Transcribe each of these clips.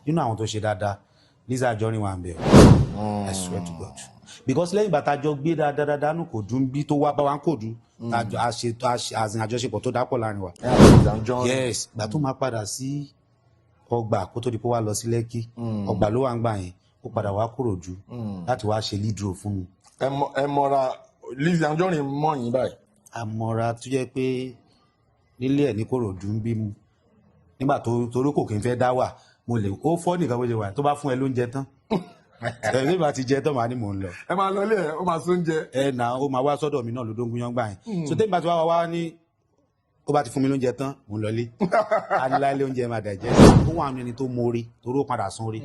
nínú àwọn tó ṣe dáadáa Lizzy Anjorin wà ń bẹ̀ I swear to God because lẹ́yìn ìgbà tá a jọ gbé dáadáa nù kò dùn bí tó wá bá wa kò dùn àjọṣepọ̀ tó dápọ̀ láàrin wa yes ìgbà tó máa padà sí ọgbà kó tó di pé wá lọ sí Lẹ́kì ọgbà ló wà ń gbà yẹn ó padà wá Kòròdú láti wá ṣe lead role fún mi. ẹ mọ̀ra Lizzy Anjorin mọ̀ yín báyìí. àmọ̀ra tó jẹ́ pé nílé ẹ̀ ní Kòròdú ń bí mu nígbà torí kò kí n fẹ́ dá wà mo lè ó fọ́ nìkan bó ṣe wà tó bá fún ẹ lóúnjẹ tán ẹ̀mí bá ti jẹ tán màá ní mò ń lọ. ẹ máa lọ ilé ẹ ó máa sún jẹ. ẹ nà ó máa wá sọ́dọ̀ mi náà lódógún yán gbà yẹn so tẹ́mi bá ti wá ní ó bá ti fún mi lóúnjẹ tán mò ń lọlé aniláilé oúnjẹ máa dà jẹ́ tó wà ní ẹni tó mórí torí ó padà sún rí.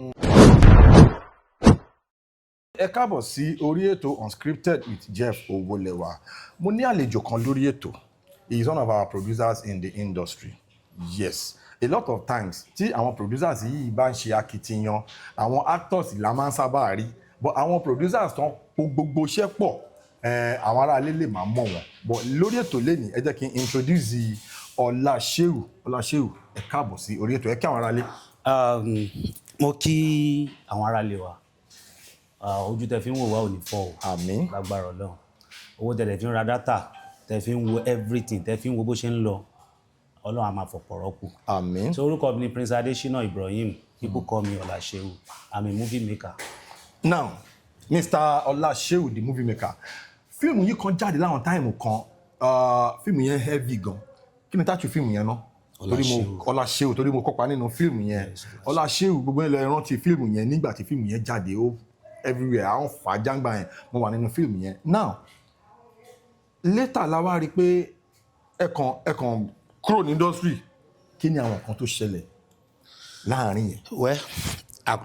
ẹ káàbọ̀ sí orí ètò Unscripted with Jeff Owólẹ́wà mo ní àlejò kan lórí ètò he is one of our producers in the industry yes a lot of times tí àwọn producers yìí bá ń ṣe akitiyan àwọn actors la máa ń sábà rí but àwọn producers tán gbogbo iṣẹ́ pọ̀ àwọn aráalé lè máa mọ̀ wọ́n but lórí ètò lẹ́nìí ẹ jẹ́ kí n introduce Olasheu ẹ káàbọ̀ sí orí ètò ẹ kí àwọn aráalé. mo kí àwọn aráalé wa ojú tẹ fi ń wò wá ò ní fọ́ o àmín lágbára Ọlọ́run owó tẹ fi ń ra dátà tẹ fi ń wo everything tẹ fi ń wo bó ṣe ń lọ Ọlọ́run a máa fọ̀pọ̀ rọ́pò. Àmín. So orúkọ mi ni Prince Adesina Ibrahim. People call me Olasheu. I'm a movie maker. Now, Mr. Olasheu, the movie maker. Fíìmù yìí kan jáde láwọn táìmù kan. Fíìmù yẹn heavy gan. Kí ni táàtù fíìmù yẹn náà? Olasheu torí mo kópa nínú fíìmù yẹn. Olasheu gbogbo ẹ̀ lọ rántí fíìmù yẹn nígbà tí fíìmù yẹn jáde ó everywhere àwọn fàájàngbà yẹn mo wà nínú fíìmù yẹn. Now, later la wá rí pé ẹ̀kan kúrò ní industry kí ni àwọn kan tó ṣẹlẹ̀ láàrin yẹn. Well,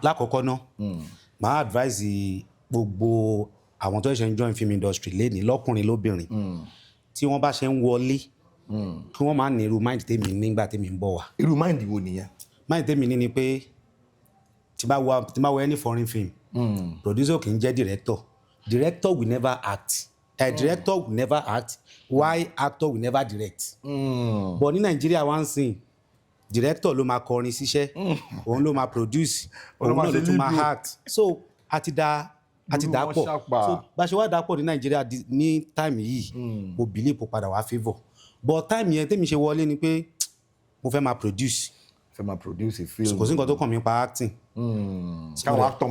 lákọ̀ọ́kọ́ náà máa advise gbogbo àwọn tó ṣe ń join film industry lénìí lọ́kùnrin lóbìnrin tí wọ́n bá ṣe ń wọlé kí wọ́n máa ní irú mind tèmi nígbà tèmi ń bọ̀ wá. Irú mind wo nìyẹn? Mind tèmi ní ni pé tí bá wo any foreign film producer kì í jẹ́ director will never act. A director will never act, why actor will never direct. But ní Nàìjíríà wá ń sìn director ló máa kọrin síṣẹ́ òun ló máa produce òun náà ló tún máa act so àti dà pọ̀ so bá ṣe wá dà pọ̀ ní Nàìjíríà ní time yìí mo believe kó padà wá favour but time yẹn tèmi ṣe wọlé ni pé mo fẹ́ máa produce a film kò sí nǹkan tó kàn mí pa acting káwọn actor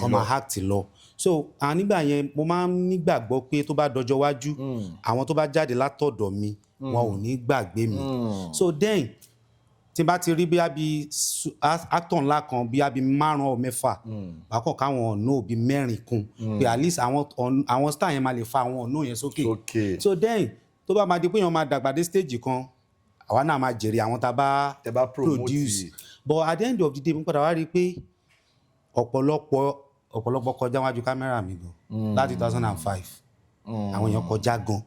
máa act lọ so nígbà yẹn mo máa ń nígbàgbọ́ pé tó bá dọjọ́ wájú àwọn tó bá jáde látọ̀dọ̀ mi wọn ò ní gbàgbé mi so then tí n bá ti rí bí actor ńlá kan bí 5 or 6 bákan káwọn ọ̀nà bí 4 kún pé at least àwọn star yẹn máa lè fa àwọn ọ̀nà yẹn sókè so then tó bá máa di pé èèyàn máa dàgbà dé stage kan àwa náà máa jèrè àwọn tá a bá produce but at the end of the day mo padà wá rí i pé ọ̀pọ̀lọpọ̀ kọjá wájú kámẹ́rà mi gan láti 2005 àwọn èèyàn kọjá gan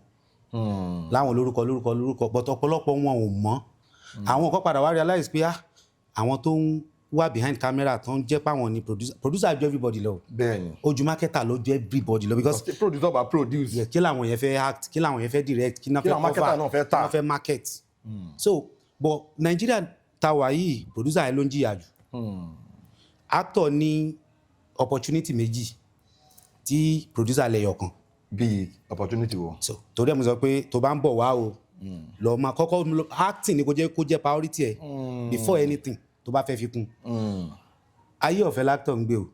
láwọn lórúkọ but ọ̀pọ̀lọpọ̀ wọn ò mọ̀ àwọn kan padà wá realize pé àwọn tó ń wà behind camera tó ń jẹ́ páwọn ni producer ju everybody lọ bẹ́ẹ̀ni ojú marketer ló ju everybody lọ because producer bá produce kí làwọn yẹn fẹ́ act kí làwọn yẹn fẹ́ direct kí náà fẹ́ cover kí náà fẹ́ market so but Nigeria tàwa yìí producer yẹn ló ń jìyà jù actor ní opportunity méjì tí producer lẹ́yọ̀ kan. Bí opportunity wo. so torí ẹ̀ mo sọ pé tó bá ń bọ̀ wá o lọ máa kọ́kọ́ acting ni kó jẹ́ priority ẹ̀ before anything tó bá fẹ́ fi kún. ayé ọ̀fẹ́ l'actor ń gbé o.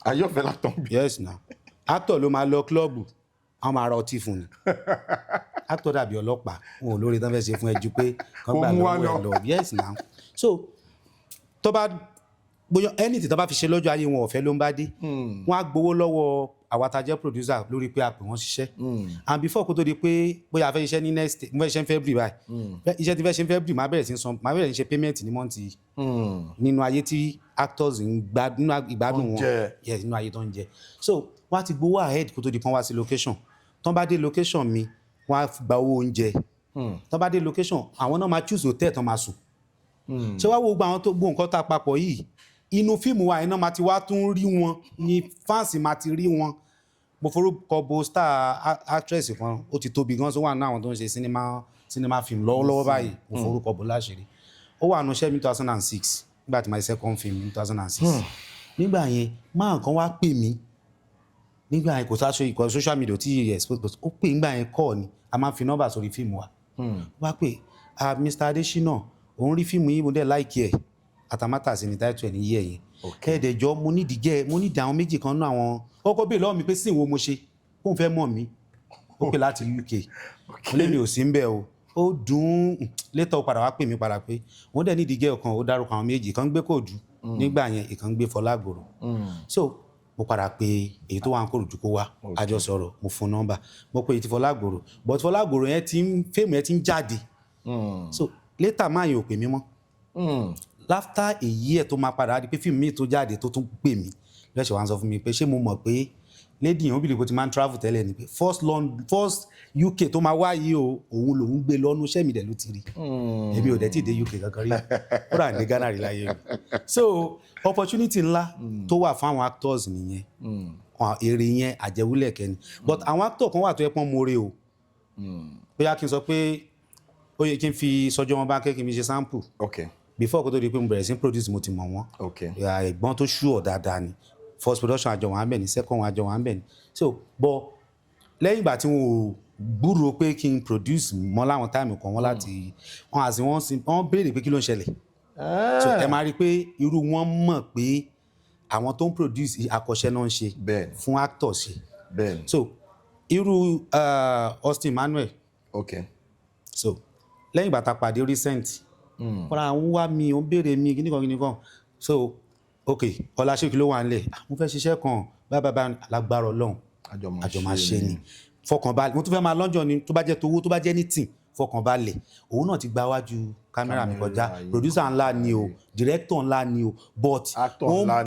ayé ọ̀fẹ́ l'actor ń gbé. yes na actor ló máa lọ club àwọn máa ra ọtí fún ni actor dàbí ọlọ́pàá wọn ò lórí tán fẹ́ ṣe fún ẹ ju pé kán gbà lọ́wọ́ ẹ lọ yes na so tó bá bóyá anything tó bá fi ṣe lọ́jọ́ ayé wọn ọ̀fẹ́ ló ń bá dé wọ́n á gbowó lọ́wọ́ àwa tá jẹ́ producer lórí pé a pè wọ́n ṣiṣẹ́ and before kó tó di pé bóyá a fẹ́ ṣiṣẹ́ ní next mo fẹ́ ṣiṣẹ́ ní February báyìí iṣẹ́ tí fẹ́ ṣe ní February máa bẹ̀rẹ̀ sí ṣe payment ní mọ́ǹtì nínú ayé tí actors ń gbádùn wọn yes nínú ayé tó ń jẹ so wọ́n á ti gbowó ahead kó tó di pọ́n wá sí location tán bá dé location mi wọ́n á gba owó oúnjẹ tán bá dé location àwọn náà máa choose hotel tán máa sùn ṣé wá wo gbogbo àwọn tó gbọ́ nǹkan tá papọ̀ yìí inú fíìmù wa iná máa ti wá tún rí wọn ni fáǹsì máa ti rí wọn mo forúkọ bo star actress kan ó ti tóbi gan so wà ní àwọn tó ń ṣe cinema film lọ́wọ́lọ́wọ́ báyìí mo forúkọ bo láṣìírí ó wà nù ṣẹ́ 2006 nígbà tí my second film ní 2006 nígbà yẹn máa kan wá pè mí nígbà yẹn kò sáṣọ ìkọ̀ social media tí yẹ expose but ó pè nígbà yẹn kọ́ ni a máa ń fi nọ́mbà sórí fíìmù wa wá pè Mr. Adesina òun rí fíìmù yìí mo dẹ̀ láìkí ẹ̀ Atamátàsé ní táìtù ẹ̀ ní yẹ̀ yẹn kẹ́ẹ̀dẹ̀jọ́ mo nídìí àwọn méjì kan náà àwọn ọkọ̀ bèèrè lọ́wọ́ mi pé sí ìwọ mo ṣe kóun fẹ́ mọ̀ mí ó pè láti UK mo lé mi ò sí ń bẹ̀ o ó dùn létọ̀ padà wá pè mí padà pé wọ́n dẹ̀ nídìí gẹ́ ọ̀kan ó dárúkọ àwọn méjì kan gbé Kòòdú nígbà yẹn ìkan gbé Fọlágbòrò so mo padà pé èyí tó wà ń Kòròdú kó wá a jọ sọ̀rọ̀ mo fún nọ́mbà mo pè ti Fọlágbòrò but Fọlágbòrò yẹn fíìmù yẹn ti ń jáde so later máa yẹn ò pè mí mọ́ láfter èyí ẹ̀ tó máa padà di pé fíìmù mi tó jáde tó tún pè mí lọ́sẹ̀ wá ń sọ fún mi pé ṣé mo mọ̀ pé lady yẹn ó bìlì kó ti máa ń travel tẹ́lẹ̀ ni pé first UK tó máa wá yìí o òun lòún gbé lọ́nu iṣẹ́ mi dẹ̀ ló ti rí èmi ò dẹ̀ tí ì dé UK kankan rí ó rà ní Ghana rí láyé mi so opportunity ńlá tó wà fún àwọn actors nìyẹn èrè yẹn àjẹwúlẹ̀ kẹ́ni but àwọn actor kan wà tó yẹ pọ́n more o bóyá kí n sọ pé ó yẹ kí n fi Sọjọ́ Wọn Bánkẹ́ kí n fi ṣe sample before kó tó di pé mo bẹ̀rẹ̀ sí produce mo ti mọ̀ wọ́n ẹ̀gbọ́n tó ṣú ọ̀ dáadáa ni first production àjọ wọn àbẹ̀ ni second àjọ wọn àbẹ̀ ni so but lẹ́yìn ìgbà tí wọn ò gbúròó pé kí n produce mọ́ láwọn táìmù kan wọ́n láti wọ́n béèrè pé kí ló ń ṣẹlẹ̀ so ẹ máa rí i pé irú wọn mọ̀ pé àwọn tó ń produce àkọ́ṣẹ́ náà ń ṣe fún actor ṣe so irú Austin Manuel so lẹ́yìn ìgbà tá a pàdé recent wọ́n àwọn wá mi ò ń béèrè mi kíníkan so ok Olasheu kí ló wà nílẹ̀ mo fẹ́ ṣiṣẹ́ kan bábábá alágbára Ọlọ́run àjọ máa ṣe ni fọkànbalẹ̀ mo tún fẹ́ máa lọ́jọ́ ni tó bá jẹ́ tówó tó bá jẹ́ anything fọkànbalẹ̀ òun náà ti gba wájú kámẹ́rà mi kọjá producer ńlá ni o director ńlá ni o but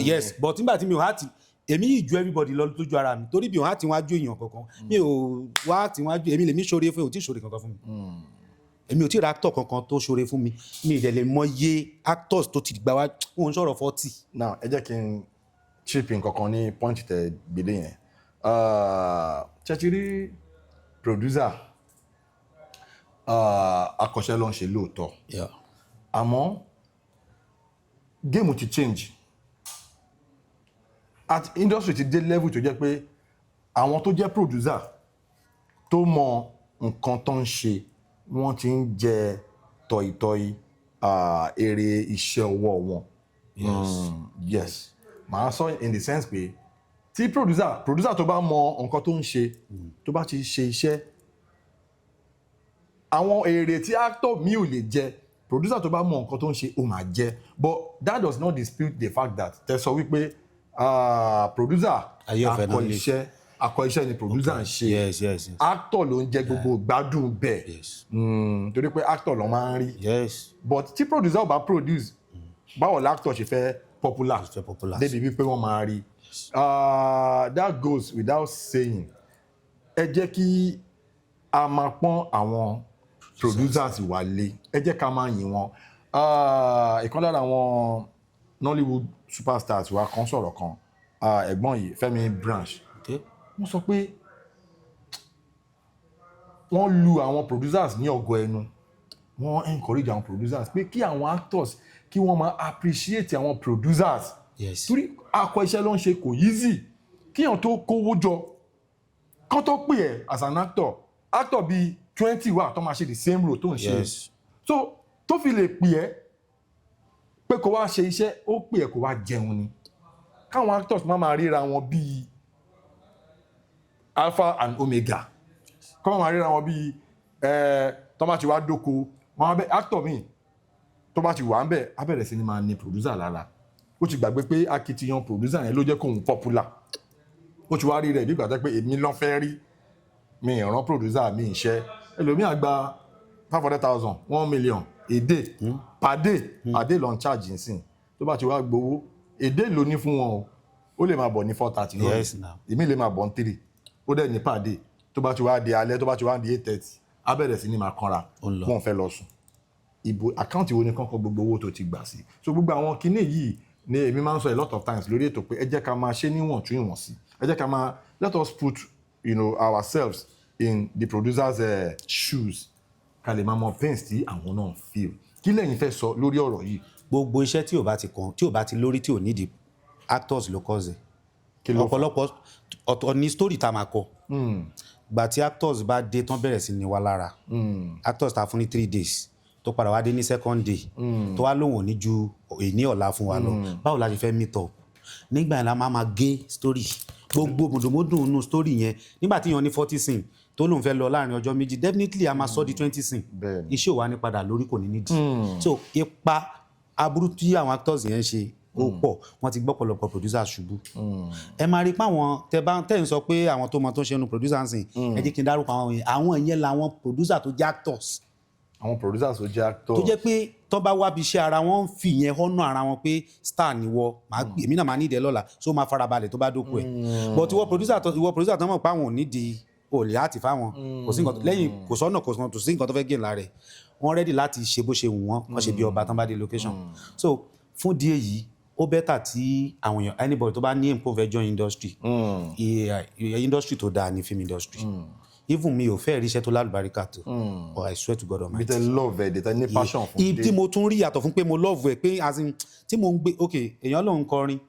yes but nígbà tí mi ò há ti èmi yìí ju everybody lọ lójú ara mi torí bí òun há ti wájú èèyàn kankan mi ò wá ti wájú èmi lèmi ṣoore fún ò tí ṣoore kankan fún mi èmi ò tí ì ra actor kankan tó ṣoore fún mi mi ìdẹ̀ lè mọ iye actors tó ti gbà wá òun sọ̀rọ̀ 40. now ẹ jẹ́ kí n chip in kankan ní point tẹ gbélé yẹn ṣẹ́tìrí producer akọ́ṣẹ́ ló ń ṣe lóòótọ́ àmọ́ géèmù ti change at industry ti dé level tó jẹ́ pé àwọn tó jẹ́ producer tó mọ nǹkan tó ń ṣe wọ́n ti ń jẹ tọ̀ìtọ̀ì èrè iṣẹ́ ọwọ́ wọn. Yes màá sọ in the sense pé tí producer tó bá mọ nǹkan tó ń ṣe tó bá ti ṣe iṣẹ́ àwọn èrè tí actor mi ò lè jẹ producer tó bá mọ nǹkan tó ń ṣe ó máa jẹ but that does not dispute the fact that tẹ sọ wípé producer akọ iṣẹ́ ni producer ń ṣe actor ló ń jẹ gbogbo gbádùn bẹ́ẹ̀ torí pé actor ló máa ń rí but tí producer ò bá produce báwo l'actor ṣe fẹ́ popular débi wípé wọ́n máa rí that goes without saying ẹ jẹ́ kí a máa pọ́n àwọn producers wà lé ẹ jẹ́ ká máa yìn wọ́n ìkan lára àwọn Nollywood superstars wa kan sọ̀rọ̀ kan ẹ̀gbọ́n yìí Fẹ́mi Branch wọ́n sọ pé wọ́n lu àwọn producers ní ọgọ ẹnu wọ́n encourage àwọn producers pé kí àwọn actors kí wọ́n máa appreciate àwọn producers torí akọ iṣẹ́ ló ń ṣe kò easy kíyàn tó kówó jọ kán tó pè ẹ́ as an actor bíi 20 wà tó máa ṣe the same role tó ń ṣe so tó fi lè pè ẹ́ pé kó wá ṣe iṣẹ́ ó pè ẹ́ kó wá jẹun ni káwọn actors máa ríra wọn bíi alpha and omega kọ́ máa ríra wọn bíi tó bá ti wá dóko wọn bẹ actor mi tó bá ti wà ń bẹ̀ á bẹ̀rẹ̀ sí ni máa ní producer lára ó ti gbàgbé pé akitiyan producer yẹn ló jẹ́ kóun popular ó ti wá rí rẹ̀ bí ìgbà tó pé èmi ló fẹ́ rí mi ìran producer mi iṣẹ́ ẹlòmíà gba 500,000 1 million a day per day ló ń charge nsìn tó bá ti wá gbowó a day ló ní fún wọn o ó lè máa bọ̀ ní 430 lọ́wọ́ èmi lè máa bọ̀ ní 3 ó dẹ̀ ní per day tó bá ti wá di alẹ́ tó bá ti wá di 8:30 á bẹ̀rẹ̀ sí ni máa kanra wọ́n fẹ́ lọ sùn ìbò àkáǹtì wo ni kọ́kọ́ gbogbo owó tó ti gbà sí so gbogbo àwọn kinní yìí ni èmi máa ń sọ a lot of times lórí ètò pé ẹ jẹ́ ká máa ṣe níwọ̀ntúnwọ̀nsì ẹ jẹ́ ká máa let us put ourselves in the producer's shoes ká lè máa mọ pains tí àwọn náà feel kí lẹ́yìn fẹ́ sọ lórí ọ̀rọ̀ yìí gbogbo iṣẹ́ tí ò bá ti lórí tí ò nídìí actors ló cause ọ̀pọ̀lọpọ̀ ọ̀tọ̀ ní story tá máa kọ gbà tí actors bá dé tán bẹ̀rẹ̀ sí ní wá lára actors ta fún ní 3 days tó padà wá dé ní second day tó wá lóhùn ní ju èní ọ̀la fún wa lọ báwo la ṣe fẹ́ meet up nígbà yẹn la máa gé story gbogbo mùdùmùdù nù story yẹn nígbà tí yàn ní 40 scene tó lóun fẹ́ lọ láàrin ọjọ́ méjì definitely a máa sọ di 20 scene iṣẹ́ ò wá ní padà lórí kò ní nídìí so ipa aburú tí àwọn actors yẹn ṣe ó pọ̀ wọ́n ti gbọ́ pọ̀lọpọ̀ producer ṣubú ẹ máa rí pé àwọn tẹ́ ń sọ pé àwọn tó mọ tó ń ṣe nu producer ń sìn ẹ jẹ́ kí n dárúkọ àwọn yẹn làwọn producer tó jẹ́ actors àwọn producers tó jẹ́ actors tó jẹ́ pé tó bá wábi iṣẹ́ ara wọn ń fi yẹn họ́nà ara wọn pé star ni wọ èmi náà máa ní ìdẹ́ lọ́la so máa farabalẹ̀ tó bá dókú ẹ̀ but ìwọ producer tó mọ̀ pé àwọn ò nídìí olè àti fáwọn kò sí nǹkan lẹ́yìn kò sọ́nà kò sí nǹkan tó fẹ́ gé ńlá rẹ̀ wọ́n ready láti ṣe bó ṣe wù wọ́n ṣe bí ọba tán bá dé location so fún díẹ̀ yìí ó bẹ́tà tí àwọn èèyàn anybody tó bá ní èmpó fẹ́ join industry industry tó dáa ní film industry even mi ò fẹ́ rí iṣẹ́ tó lálùbáríkà tó or I swear to God Almighty. bí tẹ love ẹ̀ tẹ ní passion fún dé. tí mo tún rí yàtọ̀ fún pé mo love ẹ̀ pé as in tí mo ń gbé ok èèyàn lòun kọrin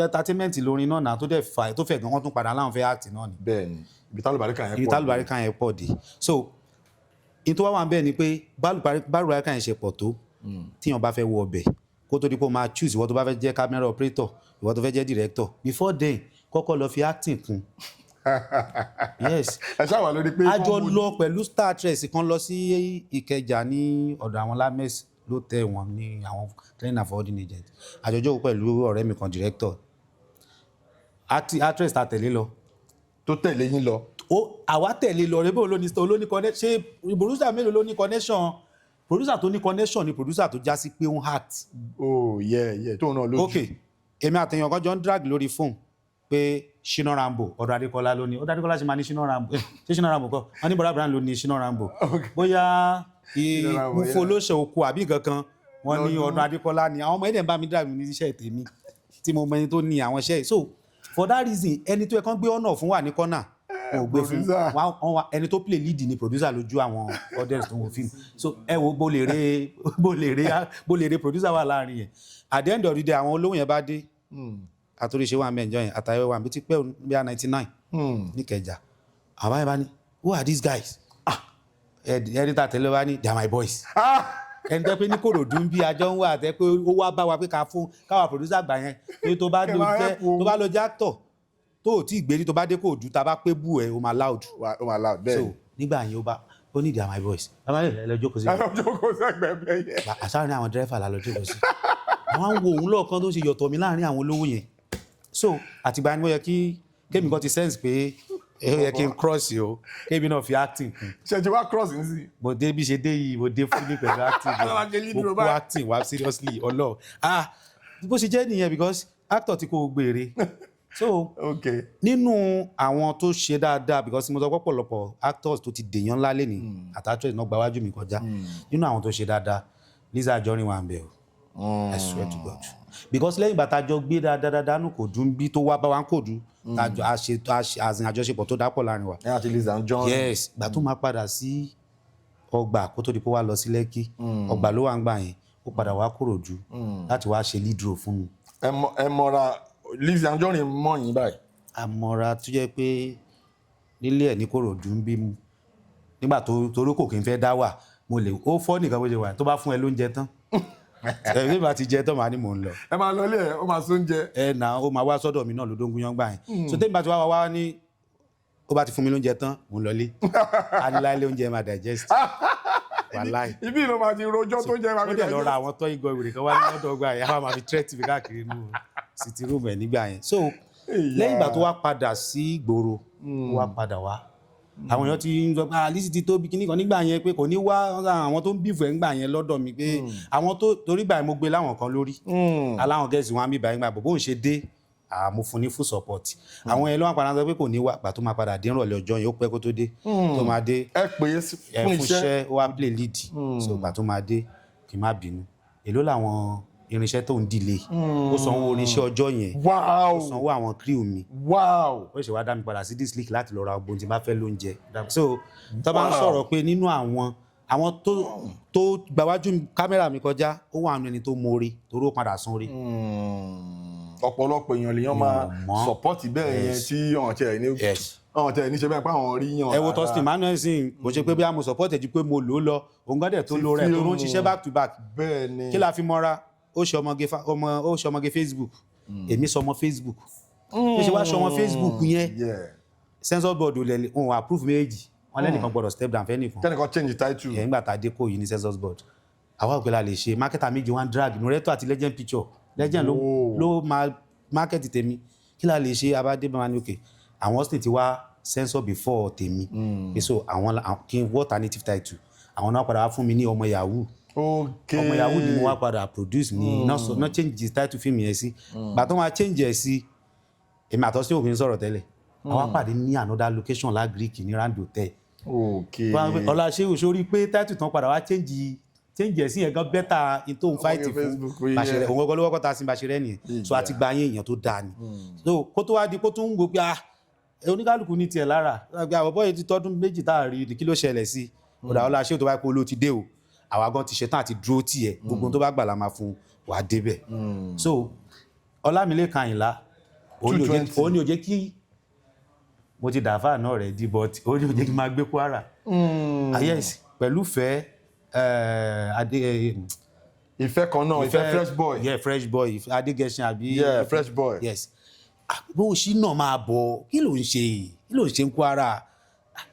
entertainment lórin náà náà tó dẹ̀ fà tó fẹ̀ gan wọ́n tún padà láwọn fẹ́ act náà ni. bẹ́ẹ̀ni ibi tálùbáríkà yẹn pọ̀ dé so in tó wá wà bẹ́ẹ̀ ni pé bálùbáríkà yẹn ṣe pọ̀ tó tíyàn bá fẹ́ wọ ọbẹ̀ kó tó di pé o máa choose ìwọ tó bá fẹ́ jẹ́ camera operator ìwọ tó fẹ́ jẹ́ director before then kọ́kọ́ lọ fi acting kún. Yes. ẹ ṣáà wà lórí pé a jọ lọ pẹ̀lú star tress kan lọ sí Ìkẹjà ní ọ̀dọ̀ àwọn lames ló tẹ̀ wọ́n ní àwọn training and forwarding agent àjọjọ́ pẹ̀lú ọ̀rẹ́ mi kan director actress ta tẹ̀lé lọ. tó tẹ̀lé yín lọ. àwa tẹ̀lé lọ rẹ́bẹ̀ olóní connection ṣé producer mélòó ló ní connection producer tó ní connection ni producer tó já sí pé ó ń act. oh yeah tóun náà lójú. ok èmi àtẹ̀yàn kan jọ ń drag lórí phone pé Shina Rambo ọ̀dọ̀ Adékọ́lá ló ní ọ̀dọ̀ Adékọ́lá ṣe máa ní Shina Rambo ṣé Shina Rambo kọ́ wọ́n ní bọ́dà brand ló ní Shina Rambo bóyá ìmúfo olóṣè oko àbí kankan wọ́n ní ọ̀dọ̀ Adékọ́lá ní àwọn ọmọ ẹ̀dẹ̀ ń bá mi drive ní iṣẹ́ tèmi tí mo mọ ẹni tó ní àwọn iṣẹ́ so for that reason ẹni tó yẹ kán gbé ọ̀nà fún wà ní kọ́nà kò gbé fún ẹni tó play lead ni producer lójú àwọn audience tó ń wo film so ẹ wo bó lè re producer wà láàrin yẹn at the end of the day àwọn olóhùn yẹn bá dé àtúnṣe wà mẹ́jọ yẹn àtàwẹ̀ wà bí ti pẹ́ bí i 99 ní Kẹjà àwọn báyìí bá ní who are these guys ẹni tá tẹ̀lé wá ní they are my boys ẹni tẹ́ pé ní Kòròdú ń bí ajọ́ ń wà tẹ́ pé ó wá bá wa pé káwa producer gbà yẹn pé tó bá lọ jẹ́ actor tó ò tí ì gbérí tó bá dé Kòròdú tá a bá pé bú ẹ ó máa loud bẹ́ẹ̀ so nígbà yẹn ó ní they are my boys bàbá rẹ̀ lọ jókòó sí àṣà ní àwọn dírẹ́fà la lọ jókòó sí àwọn wo òun lọ́ọ̀kan tó ṣe yọ̀tọ̀ mi láàrin àwọn olówó yẹn so àtìgbà ni ó yẹ kí kémi kan ti sense pé ó yẹ kí n cross yìí o kémi náà fi acting kún. ṣe ti wá cross ní sí. mo dé bí ṣe dé yìí mo dé fún mi pẹ̀lú acting mo kó acting wá seriously ọlọ́ bó ṣe jẹ́ nìyẹn because actor ti kó gbére so nínú àwọn tó ṣe dáadáa because mo sọ pọ̀pọ̀lọpọ̀ actors tó ti dèèyàn ńlá lẹ́ni àtàtúrẹ̀ náà gbáwájú mi kọjá nínú àwọn tó ṣe dáadáa Lizzy Anjorin wà ń bẹ̀ o I swear to God because lẹ́yìn bàtà jọ gbé dáadáa nù kò dùn bí tó wá bá wa ń kò dùn àjọṣepọ̀ tó dápọ̀ láàrin wa. àti Lizzy Anjorin. Yes gbà tó máa padà sí ọgbà kó tó di pé wá lọ sí Lẹ́kì ọgbà ló wà ń gbà yẹn ó padà wá Kòròdú láti wá ṣe lead role fún mi. ẹ mọ̀ra Lizzy Anjorin mọ̀ yín báyìí. àmọ̀ra tó jẹ́ pé nílé ẹ̀ ní Kòròdú ń bí mu nígbà torí kò kí n fẹ́ dá wà mo lè ó fọ́ nìkan bó ṣe wà tó bá fún ẹ lóúnjẹ tán ẹbí bá ti jẹ tán màá ní mò ń lọ. ẹ máa lọ ilé ẹ ó máa sún jẹ. ẹ nà ó máa wá sọ́dọ̀ mi náà lódógún yán gbà yẹn so tẹ́mi bá ti wá ní ó bá ti fún mi lóúnjẹ tán mò ń lọlé aniláìlé oúnjẹ máa digest wàláì. ibi ìlú máa ti rojọ́ tó jẹ́ máa fi digest. ó dẹ̀ lọ ra àwọn tọ́ ìgò ìwèrè kan wá ní lọ́dọ̀ gbà yẹn àwọn máa fi threat mi káàkiri inú city room ẹ̀ nígbà yẹn so lẹ́yìn ìgbà tó wá padà sí ìgboro ó wá padà wá àwọn èèyàn ti ń sọ pé Lizzy ti tóbi kíní kan nígbà yẹn pé kò ní wá àwọn tó ń bìfù ẹ̀ ń gbà yẹn lọ́dọ̀ mi pé àwọn tó torí gbà yẹn mo gbé láwọn kan lórí aláwọn gẹ̀ẹ́sì wọn á bí báyìí gbà bó ń ṣe dé mo fún ní full support àwọn yẹn ló wà padà sọ pé kò ní wá gbà tó máa padà dé ìrọ̀lẹ́ ọjọ́ yẹn ó pẹ́ kó tó dé tó máa dé ẹ pè é fún iṣẹ́ ó wá play lead so gbà tó máa dé kì í má bínú èló làwọn irinṣẹ́ tó ń delay ó sanwó irinṣẹ́ ọjọ́ yẹn ó sanwó àwọn crew mi ó ṣe wá dá mi padà sí this league láti lọ ra ọgbọ́n tí n bá fẹ́ lóúnjẹ so tó bá ń sọ̀rọ̀ pé nínú àwọn àwọn tó gbàwájú kámẹ́rà mi kọjá ó wà nínú ẹni tó mórí torí ó padà sún rí. ọ̀pọ̀lọpọ̀ èèyàn lèèyàn máa support bẹ́ẹ̀ yẹn tí ọ̀hún tẹ̀ ní ṣe bẹ́ẹ̀ pé àwọn rí yàn. ẹ wo Tustin Emmanuel sìn kò ṣe pé bí a mo support ẹ̀ ju pé mo lò ó lọ òun gbọ́dẹ̀ tó lo rẹ̀ tó ń ṣiṣẹ́ back to back. bẹ́ẹ̀ni kí la fi mọ́ra ó ṣe ọmọge Facebook èmi sọmọ Facebook bí ṣe wá ṣọmọ Facebook yẹn censor board ò lẹ̀ òun approve méjì wọn lẹ́nìkan gbọ́dọ̀ step down fẹ́nìkan kẹ́nìkan change title. ẹ̀ ńgbà tá a dé kó yìí ní censor board àwa òpè la lè ṣe marketer méjì one drag Nureto àti Legend Picture Legend ló máa market tèmi kí la lè ṣe abádé bá wa ní òkè àwọn Austin ti wá censor before tèmi so àwọn kí n wọ́ alternative title àwọn náà padà wá fún mi ní ọmọ yahoo ọmọ yahoo ni mo wá padà produce ní náà change the title film yẹn sí gbàtọ́ wọn change ẹ̀ sí èmi àtọ́ sí òfin sọ̀rọ̀ tẹ́lẹ̀ àwọn pàdé ní another location lágríkì ní Rand Hotel. Olasheu sórí pé title tán padà wá change ẹ̀ sí yẹn gan bẹ́tà in tó ń fight fún Bàṣẹ̀rẹ̀ òun ọgọ́ ló wọ́pọ̀ ta sí Bàṣẹ̀rẹ̀ nìyẹn so àti gba yín èèyàn tó dáa ni so kó tó wá di kó tó ń gbó pé oníkálukú ní tiẹ̀ lára àbọ̀bọ̀ yìí ti tọ́dún méjì tá a rí kí ló ṣẹlẹ̀ sí ọ̀dà Olasheu tó bá pé olóò ti dé o àwa gan ti ṣetán àti dúró tiẹ̀ gbogbo tó bá gbà la máa fún wàá débẹ̀ so Ọlámilékan Àyìnlá ó ní ó jẹ́ kí mo ti dàáfà náà rẹ̀ di but ó ní ó jẹ́ kí n máa gbé Kwara yes pẹ̀lú fẹ́ ìfẹ́ kan náà ìfẹ́ fresh boy fresh boy Adégẹṣin àbí fresh boy yes bó o ṣí náà máa bọ̀ kí ló ń ṣe ń Kwara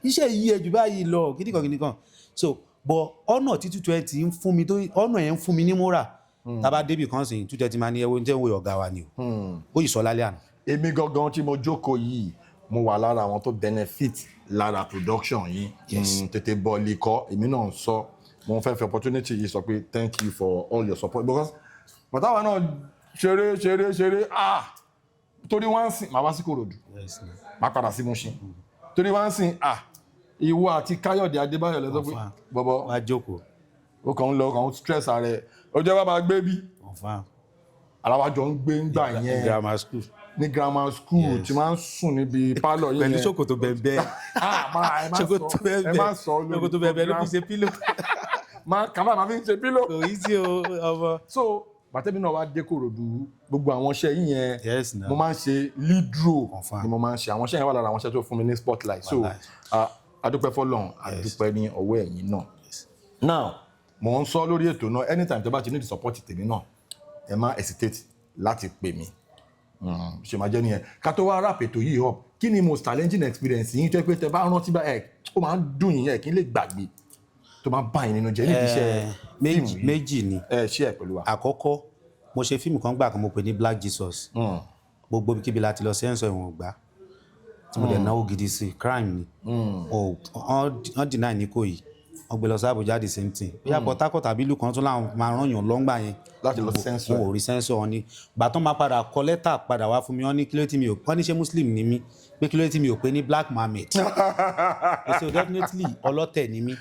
iṣẹ́ yìí ẹ̀jú báyìí lọ kíníkan so but ọ̀nà tí 220 ń fún mi tó ọ̀nà yẹn ń fún mi ní múra tábà débì kan sìn 220 máa ní ẹwọ ní tẹ́wọ́ ọ̀gá wa ni ó yìí sọ lálẹ́ àná. èmi gangan tí mo jókòó yìí mo wà lára àwọn tó benefit lára production yìí tètè bọ́ọ̀lì kọ́ èmi náà ń sọ mo fẹ́ fi opportunity yìí sọ pé thank you for all your support because bàtàwà náà ṣeré torí wọ́n ń sìn màá wá sí Kòròdú màá padà sí Mùṣín torí wọ́n ń sìn ìwọ àti Káyọ̀dé Adébáyọ̀ lẹ́sọ̀ pé bọ́bọ́ wá jókòó ó kàn ń lọ kàn ń stress ààrẹ ọjọ́ bá máa gbé bí aláwájọ ń gbé ńgbà yẹn ní grammar school tí máa ń sùn níbi pálọ̀ yìí pẹ̀lú ṣòkòtò bẹ̀bẹ̀ ṣòkòtò bẹ̀bẹ̀ ló fi ṣe pílò kàmá máa fi ń ṣe pílò kò í sí ọmọ. so bàtẹ́mi náà wá dé Kòròdú gbogbo àwọn iṣẹ́ yìí yẹn mo máa ń ṣe lead role ni mo máa ń ṣe àwọn iṣẹ́ yẹn wà lára àwọn iṣẹ́ tó fún mi ní spotlight so adúpẹ́ fọ́lọ́run adúpẹ́ ní ọwọ́ ẹ̀yin náà now mo ń sọ lórí ètò náà anytime tó bá ti need support tèmi náà ẹ má hesitate láti pè mí ṣe máa jẹ́ nìyẹn ká tó wá rap ètò yìí up kí ni most challenging experience yín tó yẹ pé tẹ bá rántí bá ó máa ń dùn yín kí n lè gbàgbé tó máa ń bá yín nínú jẹ́ níbi iṣẹ́ fíìmù yìí méjì ni ṣe ẹ̀ pẹ̀lú wa. àkọ́kọ́ mo ṣe fíìmù kan gbà kan mo pè ní Black Jesus gbogbo kíbi láti lọ sẹ́ńsọ̀ ìwọ̀n gbà tí mo dẹ̀ náwó gidi sí crime ni wọ́n deny ní kò yìí wọ́n gbé lọ sí Àbújá the same thing bí àpọ̀ tákọ̀ tàbí ìlú kan tó láwọn máa rán yàn lọ́ngbà yẹn láti lọ sẹ́ńsọ̀ wọn ò rí sẹ́ńsọ̀ wọn ni gbà tó máa padà kọ lẹ́tà padà wá fún mi wọ́n ní kí ló tí mi ò wọ́n ní ṣé Muslim ni mí pé kí ló tí mi ò pé ní Black Mohammed so definitely ọlọ́tẹ̀ ni mí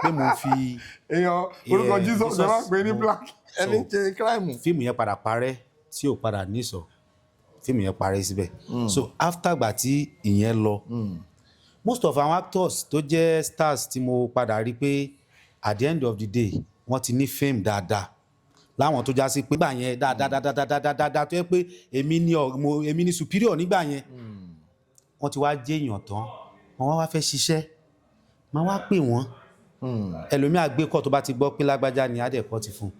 pé mo fi èèyàn orúkọ Jesus ẹ máa ń pè ní Black ẹni ṣe crime. fíìmù yẹn padà parẹ́ tí ò padà níṣọ fíìmù yẹn parẹ́ síbẹ̀ so after gbà tí ìyẹn lọ most of our actors tó jẹ́ stars tí mo padà rí pé at the end of the day wọ́n ti ní fame dáadáa láwọn tó já sí pé nígbà yẹn dáadáa tó yẹ pé èmi ni superior nígbà yẹn wọ́n ti wá jẹ́ èèyàn tán wọ́n wá fẹ́ ṣiṣẹ́ máa wá pè wọ́n ẹlòmíà gbé kọ́ tó bá ti gbọ́ pé lágbájá ni adẹ̀kọ́ ti fún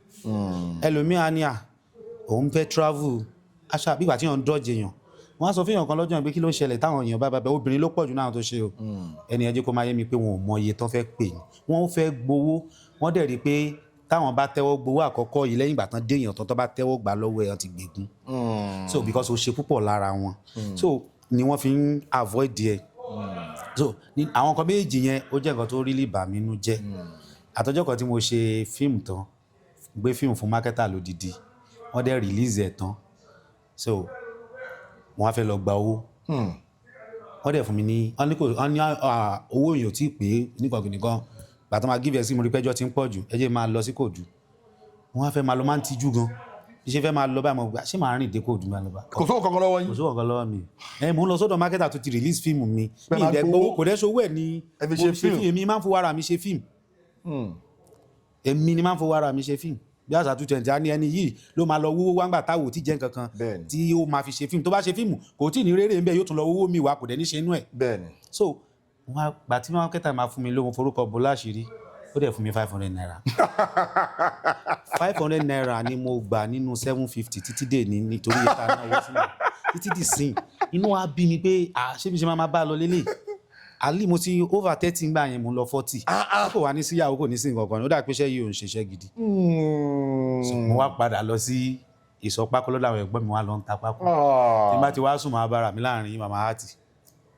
ẹlòmíà ní òun fẹ́ travel aṣá bí ìgbà tí wọ́n ń dọ́jì èèyàn wọ́n á sọ fún èèyàn kan lọ́jọ́ pé kí ló ń ṣẹlẹ̀ táwọn èèyàn bá bẹ obìnrin ló pọ̀ jù náà tó ṣe o ẹni ẹjẹ́ kó máa yé mi pé wọn ò mọ iye tán fẹ́ pè ní wọ́n fẹ́ gbowó wọ́n dẹ̀ rí i pé táwọn bá tẹ́wọ́ gbowó àkọ́kọ́ yìí lẹ́yìn ìgbà tán dé èèyàn tán tó bá tẹ́wọ́ gbà lọ́wọ́ èèyàn ti gbègún so because ó ṣe púpọ̀ lára wọn so ni wọ́n fi ń avoid ẹ̀ so àwọn kan méjì yẹn ó jẹ́ nǹkan tó really bà mí nú jẹ́ àtọ́jọ́ kan tí mo ṣe fíìmù tán gbé fíìmù fún mákẹ́tà lódìdí wọ́n dẹ̀ release ẹ̀ tán so wọ́n á fẹ́ lọ gba owó wọ́n dẹ̀ fún mi ní owó èèyàn tí pé nìkan bàtà máa give ẹ̀ sí mo rí pẹ́jọ́ tí ń pọ̀ jù ẹ jẹ́ máa lọ sí Kòòdú wọ́n á fẹ́ máa lọ máa ń tijú gan ṣe fẹ́ máa lọ báyìí mo gbà ṣé máa rìn dé Kòòdú máa lọ bá. kò sówó kankan lọ́wọ́ yín. kò sówó kankan lọ́wọ́ mi mò ń lọ sọ́dọ̀ mákẹ́tà tó ti release fíìmù mi ìdẹ́ gbowó kò dẹ́ sowó ẹ̀ ní èmi máa ń fowó ara mi ṣe fíìmù èmi ni máa ń fowó ara mi ṣe fíìmù bí àṣà 220 á ní ẹni yìí ló máa lọ wówó wá ń gbà táwò tí jẹ́ nǹkan kan tí ó máa fi ṣe fíìmù tó bá ṣe fíìmù kò tí ì ní rere ń bẹ yóò tún lọ wówó mi wá kò dẹ̀ ní ṣe inú ẹ̀. bẹ́ẹ̀ni. so wọn gbà tí wọn kẹta máa fún mi lóhun forúkọ bó láṣìírí ó dẹ̀ fún mi 500 naira 500 naira ni mo gbà nínú 750 títí dé ní nítorí ìta náà wọ́n fún mi títí dì sín inú wa bí mi pé ṣé bí ṣe máa bá a lọ lélẹ̀ àlì mo ti over 30 gbà yẹn mo lọ 40 kò wá ní síyàwó kò ní sí nǹkan kan ó dà pé iṣẹ́ yìí ò ń ṣiṣẹ́ gidi mo wá padà lọ sí ìsọpákó lọ́dọ̀ àwọn ẹ̀gbọ́n mi wá lọ ń ta pákó tí n bá ti wá sùn máa bára mi láàrin màmá àti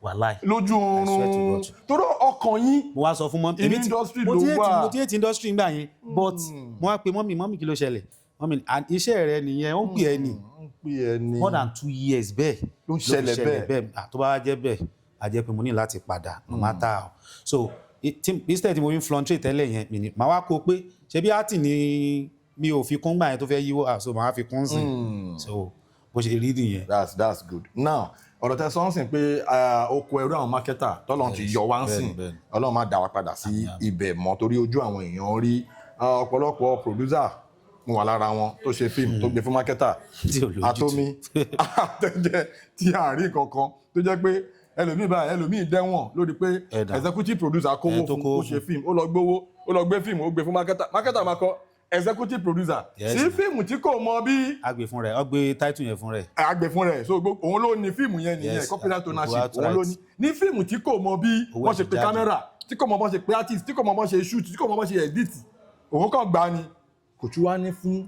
wàláì lójú oorun torí ọkàn yín mo wá sọ fún mọ́mí in industry ló wà mo ti hate industry ńgbà yẹn but mo wá pe mọ́mí kí ló ṣẹlẹ̀ mọ́mí iṣẹ́ rẹ nìyẹn ó ń pè ẹ́ ní more than 2 years bẹ́ẹ̀ ló ń ṣẹlẹ̀ bẹ́ẹ̀ tó bá jẹ́ bẹ́ẹ̀ a jẹ́ pé mo ní láti padà no matter how so instead mo fi fluctuate tẹ́lẹ̀ yẹn màá wá kó pé ṣebí àtì ni mi ò fi kún gbà yẹn tó fẹ́ yíwọ́ so màá fi kún sí so bó ṣe rí nìyẹn. that's good now ọ̀rọ̀ tẹ́ sọ ń sìn pé oko ẹrú àwọn mákẹ́tà tọ́lọ́run ti yọ wá ń sìn ọlọ́run máa dá wa padà sí ibẹ̀ mọ́ torí ojú àwọn èèyàn rí ọ̀pọ̀lọpọ̀ producer mo wà lára wọn tó ṣe fíìmù tó gbé fún mákẹ́tà àtomi àtẹ̀jẹ́ tí àárín kankan tó jẹ́ pé ẹlòmíì dẹ́wọ̀n lórí pé executive producer kówó fún kó ṣe fíìmù ó lọ gbé fíìmù ó gbé fún mákẹ́tà máa kọ executive producer sí fíìmù tí kò mọ bí. àgbè fún rẹ̀ ọgbẹ title yẹn fún rẹ̀. àgbè fún rẹ̀ so òun ló ní fíìmù yẹn nìyẹn copyright ownership òun ló ní fíìmù tí kò mọ bí wọ́n ṣe pe camera tí kò mọ bọ́n ṣe pe artist tí kò mọ bọ́n ṣe shoot tí kò mọ bọ́n ṣe edit òun kàn gbá ni kò tún wá ní fún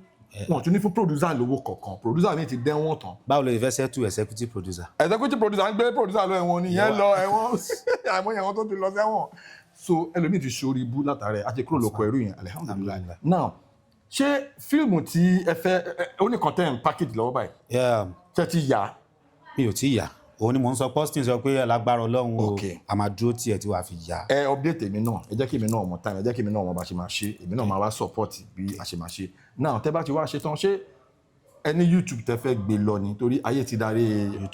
wọn tún ní fún producer lówó kọ̀ọ̀kan producer mi ti dẹ́wọ̀n tán. báwo ló fẹ́ settle executive producer. executive producer ń gbé producer lọ ẹ̀wọ̀n nìyẹn lọ ẹ̀wọ̀n àìmọye àwọn tó ti lọ sẹ́wọ̀n so ẹlòmíì ti ṣorí ibú látàrẹ àti kúrò lóko ẹrú yẹn alihamudulilayi now ṣé fíìmù tí ẹ fẹ́ oníkan tẹ́ ń package lọ́wọ́ báyìí ṣé ti yà. mi ò tí yà òun ni mò ń sọ posting sọ pé lágbára Ọlọ́run o a máa dúró tiẹ̀ tí wàá fi yà. ẹ update èmi náà ẹ jẹ́ kí èmi náà mọ̀ time ẹ jẹ́ kí èmi náà mọ̀ bá ṣe máa ṣe èmi náà máa wá support bí a ṣe máa ṣe now tẹ́ bá ti wá ṣe tán ṣé ẹ ní YouTube tẹ́ fẹ́ gbé lọ ni torí ayé ti darí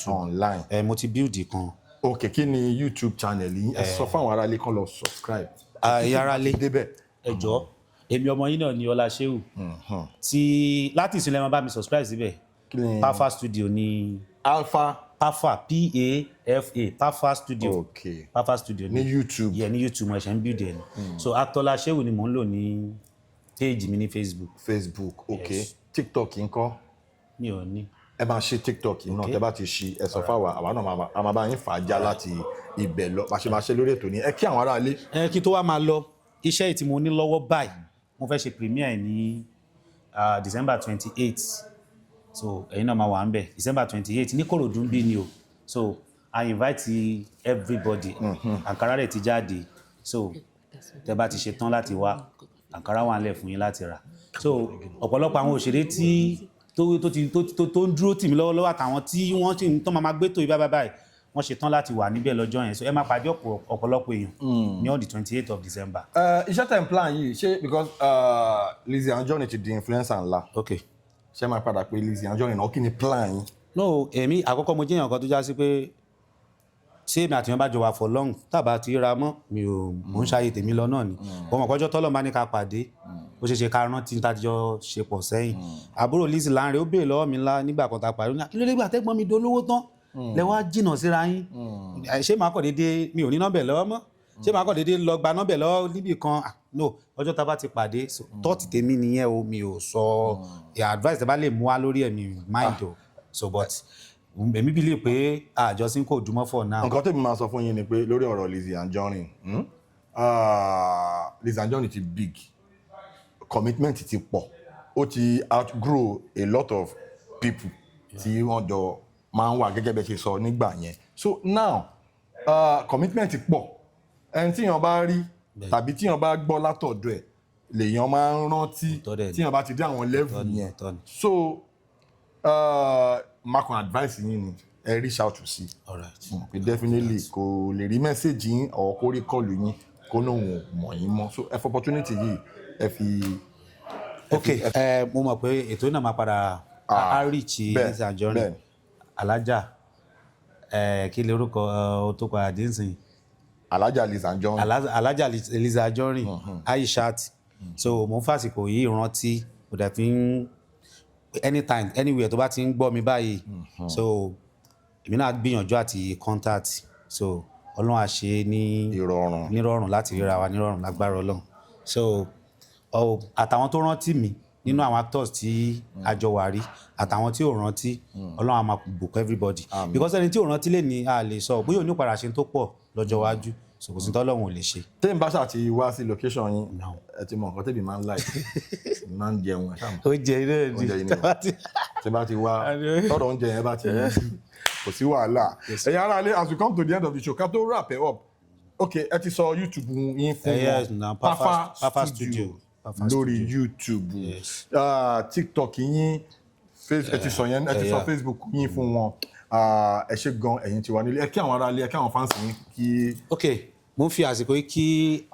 online. mo ti build kan. ok kí ni YouTube channel yìí ẹ sọ fún àwọn aráalé kan lọ subscribe. aráalé ẹ jọ̀ọ́ èmi ọmọ yín náà ni Olasheu tí láti ìsìnlẹ̀ máa bá mi subscribe síbẹ̀ Pafa Studio ni Pafa Pafa Studio Pafa Studio ní YouTube ní YouTube mo ṣe ń build ẹ̀ ni so actor Olasheu ni mò ń lò ní page mi ní Facebook ok TikTok ńkọ́ mi ò ní. ẹ máa ṣe TikTok náà tẹ́ bá ti ṣí ẹ sọ fáwa àwa náà a máa bá yín fà á já láti ibẹ̀ lọ bá ṣe máa ṣe lórí ètò ní ẹ kí àwọn aráalé. kí tó wá máa lọ iṣẹ́ tí mo ní lọ́wọ́ báyìí mo fẹ́ ṣe premiere ní December 28 so ẹ̀yin náà máa wà ń bẹ̀ December 28 ní Kòròdú bí ni o so I invite everybody àǹkárá rẹ̀ ti jáde so tẹ́ bá ti ṣe tán láti wá àǹkárá wà ńlẹ̀ fún yín láti rà so ọ̀pọ̀lọpọ̀ àwọn òṣèré tí tó ń dúró tì mí lọ́wọ́lọ́wọ́ àtàwọn tí wọ́n ti tó máa gbé tó ibà báyìí wọ́n ṣe tán láti wà níbẹ̀ lọ́jọ́ yẹn so ẹ máa pàdé ọ̀pọ̀lọpọ̀ èèyàn ní on the 28th of December. iṣẹ́ tẹ̀ ń plan yìí ṣé because Lizzy Anjorin ti di influencer ńlá ṣé máa padà pé Lizzy Anjorin náà kí ni plan yìí. no èmi àkọ́kọ́ mo jẹ́ èèyàn kan tó já sí pé ṣé èmi àti wọn bá jọ wà for long tábà ti ra mọ́ mi ò mò ń ṣàyè tèmi lọ náà ni ọmọ kọjọ́ tọ́lọ̀ bá ní ká pàdé ó ṣeé ṣe ká rántí tájọ ṣe pọ̀ sẹ́yìn àbúrò Lizzy Lanre ó béèrè lọ́wọ́ mi ńlá nígbà kan tá a pàdé kí ló dé gbà tẹ́gbọ́n mi dolówó tán lẹ́wọ́ jìnnà síra yín ṣé màá kọ̀ déédéé mi ò ní nọ́mbẹ̀ lọ́wọ́ mọ́ ṣé màá kọ̀ déédéé lọ gba nọ́mbẹ̀ lọ́wọ́ níbì kan no ọjọ́ tá a bá ti pàdé tọ́ọ̀tì tèmi nìyẹn o mi ò sọ advice tẹ́ bá lè mú wá lórí ẹ̀ mi mind o so but èmi believe pé àjọsìn kò dùnmọ́ for now. nǹkan tèmi máa sọ fún yín ni pé lórí ọ̀rọ̀ Lizzy Anjorin Lizzy Anjorin ti big commitment ti pọ̀ ó ti outgrow a lot of people tí wọ́n jọ máa ń wà gẹ́gẹ́ bẹ́ẹ̀ ṣe sọ nígbà yẹn so now commitment pọ̀ ẹni tíyàn bá rí tàbí tíyàn bá gbọ́ látọ̀dọ̀ ẹ̀ lèèyàn máa ń rántí tíyàn bá ti dé àwọn level yẹn so máa kàn advice yín ni ẹ reach out to see definitely kò lè rí message yín or kó rí call yín kó náà wọ́n mọ̀ yín mọ́ so ẹ fọ opportunity yìí ẹ fi. mo mọ̀ pé ètò náà máa padà reach Lizzy Anjorin alájà kí lè orúkọ tó padà dé nsìn. Alájà Lizzy Anjorin. Alájà Lizzy Anjorin, Aishat. So mo ń fàsìkò yìí rántí mo dẹ̀ fi ń anytime anywhere tó bá ti ń gbọ́ mi báyìí so èmi náà gbìyànjú àti contact so Ọlọ́run á ṣe ní nírọ̀rùn láti ríra wa nírọ̀rùn lágbára Ọlọ́run so àtàwọn tó rántí mi nínú àwọn actors tí a jọ wà rí àtàwọn tí ò rántí Ọlọ́run á máa bùkún everybody because ẹni tí ò rántí lè ní a lè sọ bóyá òní padà ṣe tó pọ̀ lọ́jọ́ iwájú so kò sí tọ́lọ́run ò lè ṣe. tẹ́yìn bá ṣáà ti wá sí location yín ẹ ti mọ nǹkan tẹ́bi máa ń láì máa ń jẹun ẹ̀ ṣáà mọ̀. oúnjẹ iná ẹ̀ ní tí bá ti wá tọ́rọ̀ oúnjẹ yẹn bá ti ní kò sí wàhálà. ẹ̀yin ará ilé as we come to the end of the show ká tó wrap it up okay ẹ ti sọ YouTube yín fún wọn Pafa Studio lórí YouTube TikTok yín ẹ ti sọ yẹn ẹ ti sọ Facebook yín fún wọn ẹ ṣé gan ẹ̀yin ti wà nílé ẹ kí àwọn ará ilé ẹ kí àwọn fans yín kí. okay mo ń fi àsìkò yìí kí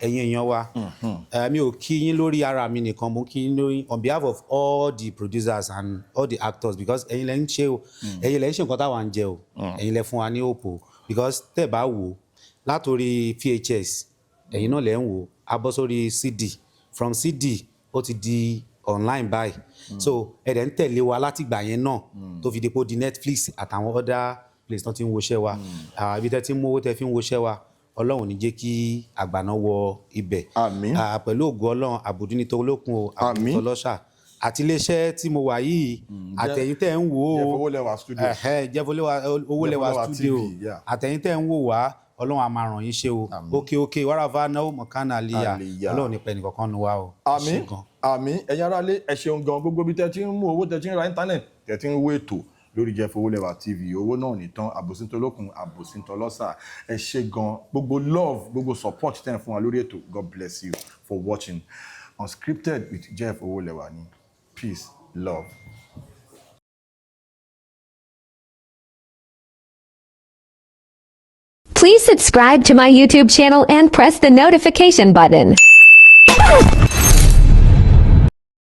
ẹ̀yin èèyàn wa mi ò kí yín lórí ara mi nìkan mo kí yín lórí on behalf of all the producers and all the actors because ẹ̀yin lẹ ń ṣe o ẹ̀yin lẹ ń ṣe nǹkan táwa ń jẹ o ẹ̀yin lẹ fún wa ní hope o because tẹ́ bá wò látòrí VHS ẹ̀yin náà lẹ ń wò a bọ́ sórí CD from CD ó ti di online báyìí so ẹ̀dẹ̀ ń tẹ̀lé wa láti ìgbà yẹn náà tó fi dípò di Netflix àtàwọn other place tó ti ń woṣẹ́ wa ibi tẹ́ ti ń mú owó tẹ́ fi ń woṣẹ́ wa Ọlọ́run ní jẹ́ kí àgbàná wọ ibẹ̀ pẹ̀lú ògo Ọlọ́run àbùdí ní tolókun o àbùdí tọlọ́ṣà àti iléeṣẹ́ tí mo wà yìí àtẹ̀yìn tẹ́ ń wò ó Jẹ́fowólẹ́wà studio àtẹ̀yìn tẹ́ ń wò wá Ọlọ́run á máa ràn yín ṣe o òkè wàràfà náà mọ̀kánà àlìyà Ọlọ́run nípa ẹnì kankan nu wa o. àmín ẹ̀yin ará ilé ẹ ṣeun gan gbogbo bí tẹ́ ti ń mú owó tẹ́ ti ń ra íńtánẹ̀tì tẹ́ ti ń wó ètò lórí Jẹ́fowólẹ́wà TV owó náà nìtàn àbòsíntolókun àbòsíntolọ́sà ẹ ṣé gan gbogbo love gbogbo support tẹ́ ń fún wa lórí ètò God bless you for watching Unscripted with Jẹ́fowólẹ́wà ní peace love. Please subscribe to my YouTube channel and press the notification button.